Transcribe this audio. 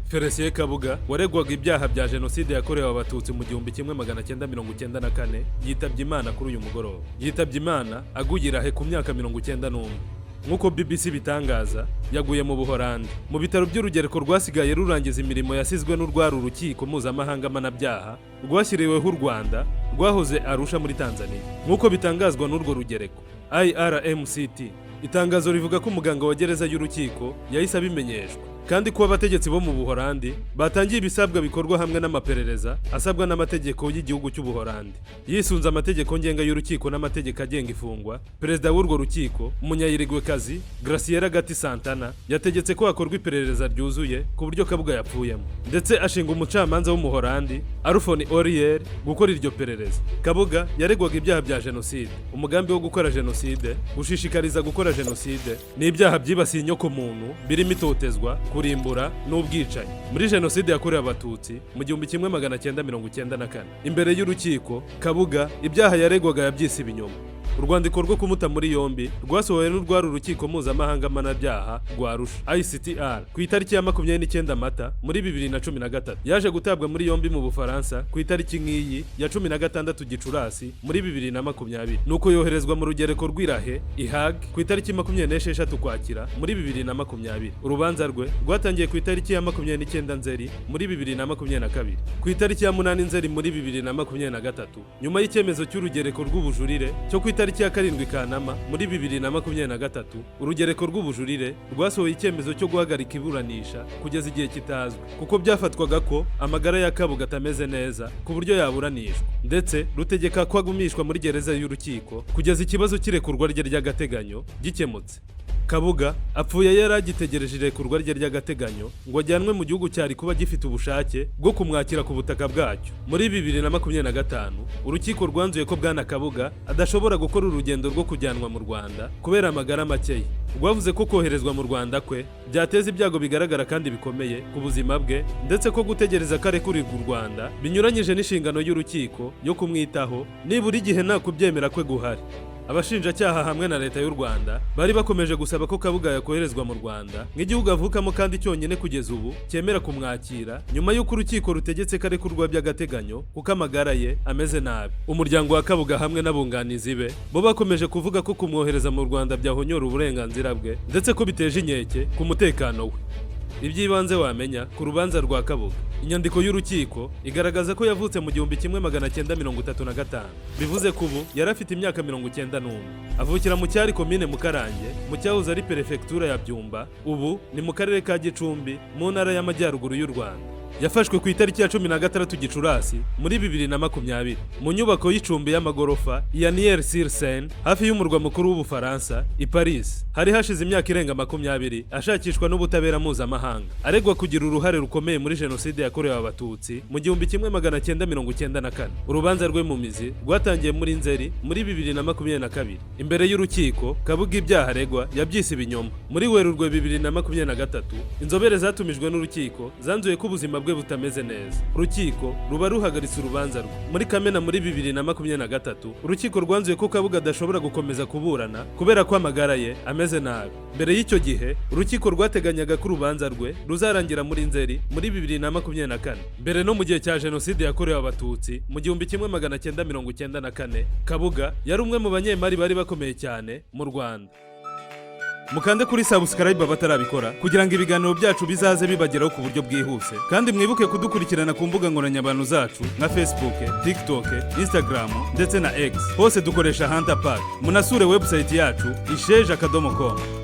Félicien Kabuga waregwaga ibyaha bya jenoside yakorewe abatutsi mu 1994 yitabye Imana kuri uyu mugoroba. Yitabye Imana agugirahe ku myaka 91. Nkuko BBC bitangaza, yaguye mu Buholandi mu bitaro by'urugereko rwasigaye rurangiza imirimo yasizwe n'urwaru rukiko mpuzamahanga mpanabyaha rwashyiriweho u Rwanda rwahoze Arusha muri Tanzania. Nkuko bitangazwa n'urwo rugereko IRMCT, itangazo rivuga ko umuganga wa gereza y'urukiko yahise abimenyeshwa kandi ko abategetsi bo mu Buholandi batangiye ibisabwa bikorwa hamwe n'amaperereza asabwa n'amategeko y'igihugu cy'u Buholandi. Yisunze amategeko ngenga y'urukiko n'amategeko agenga ifungwa, perezida w'urwo rukiko umunyayirigwekazi Graciela Gatti Santana yategetse ko hakorwa iperereza ryuzuye ku buryo Kabuga yapfuyemo, ndetse ashinga umucamanza w'umuholandi Arufoni Oriel gukora iryo perereza. Kabuga yaregwaga ibyaha bya jenoside, umugambi wo gukora jenoside, gushishikariza gukora jenoside n'ibyaha byibasiye inyoko muntu birimo itotezwa, kurimbura n'ubwicanyi muri jenoside yakorewe abatutsi mu 1994. Imbere y'urukiko Kabuga ibyaha yaregwaga yabyise ibinyoma. Urwandiko rwo kumuta muri yombi rwasohowe n'urwaru urukiko mpuzamahanga mpanabyaha rwa Arusha ICTR ku itariki ya 29 Mata muri 2013. Yaje gutabwa muri yombi mu Bufaransa ku itariki nk'iyi ya 16 Gicurasi muri 2020, nuko yoherezwa mu rugereko rw'Irahe i Hague ku itariki 26 Ukwakira muri 2020. Urubanza rwe rwatangiye ku itariki ya 29 Nzeri muri 2022, ku itariki ya 8 Nzeri muri 2023, nyuma y'icyemezo cy'urugereko rw'ubujurire cyo ku itariki ya 7 Kanama muri 2023. Urugereko rw'ubujurire rwasohoye icyemezo cyo guhagarika iburanisha kugeza igihe kitazwi, kuko byafatwaga ko amagara ya Kabuga atameze neza ku buryo yaburanishwa, ndetse rutegeka ko agumishwa muri gereza y'urukiko kugeza ikibazo kirekurwa rye ry'agateganyo gikemutse. Kabuga apfuye yaragitegereje irekurwa rye ry'agateganyo ngo ajyanwe mu gihugu cyari kuba gifite ubushake bwo kumwakira ku butaka bwacyo. Muri 2025 urukiko rwanzuye ko bwana Kabuga adashobora gukora urugendo rwo kujyanwa mu Rwanda kubera amagara make. Rwavuze ko koherezwa mu Rwanda kwe byateza ibyago bigaragara kandi bikomeye ku buzima bwe, ndetse ko gutegereza kare kuri u Rwanda binyuranyije n'inshingano y'urukiko yo kumwitaho nibura igihe nta kubyemera kwe guhari. Abashinjacyaha hamwe na leta y'u Rwanda bari bakomeje gusaba ko Kabuga yakoherezwa mu Rwanda nk'igihugu avukamo kandi cyonyine kugeza ubu cyemera kumwakira, nyuma y'uko urukiko rutegetse kare kurwa by'agateganyo kuko amagara ye ameze nabi. Umuryango wa Kabuga hamwe n'abunganizi be bo bakomeje kuvuga ko kumwohereza mu Rwanda byahonyora uburenganzira bwe, ndetse ko biteje inkeke ku mutekano we. Ibyibanze wamenya ku rubanza rwa Kabuga: inyandiko y'urukiko igaragaza ko yavutse mu 1935, bivuze ko ubu yari afite imyaka 91. Avukira mu cyari komine Mukarange mu cyahoze ari perefegitura ya Byumba, ubu ni mu karere ka Gicumbi mu ntara y'Amajyaruguru y'u Rwanda. Yafashwe ku itariki ya 16 Gicurasi muri 2020 mu nyubako y'icumbi y'amagorofa ya Nières-sur-Seine hafi y'umurwa mukuru w'Ubufaransa i Paris. Hari hashize imyaka irenga 20 ashakishwa n'ubutabera mpuzamahanga, aregwa kugira uruhare rukomeye muri jenoside yakorewe abatutsi mu 1994. Urubanza rwe mu mizi rwatangiye muri Nzeri muri 2022. Imbere y'urukiko Kabuga ibyaha aregwa yabyise ibinyoma. Muri Werurwe 2023 inzobere zatumijwe n'urukiko zanzuye ko ubuzima bwe butameze neza. Urukiko ruba ruhagaritse urubanza rwe. Muri Kamena muri 2023 urukiko rwanzuye ko Kabuga adashobora gukomeza kuburana kubera ko amagara ye ameze nabi. Mbere y'icyo gihe urukiko rwateganyaga ko urubanza rwe ruzarangira muri Nzeri muri 2024. Mbere no mu gihe cya jenoside yakorewe abatutsi mu 1994, Kabuga yari umwe mu banyemari bari bakomeye cyane mu Rwanda. Mukande kuri subscribe batarabikora kugira ngo ibiganiro byacu bizaze bibageraho ku buryo bwihuse, kandi mwibuke kudukurikirana ku mbuga nkoranyambaga zacu nka Facebook, TikTok, Instagram ndetse na X. Hose dukoresha Hunter Pack. Munasure website yacu isheja.com.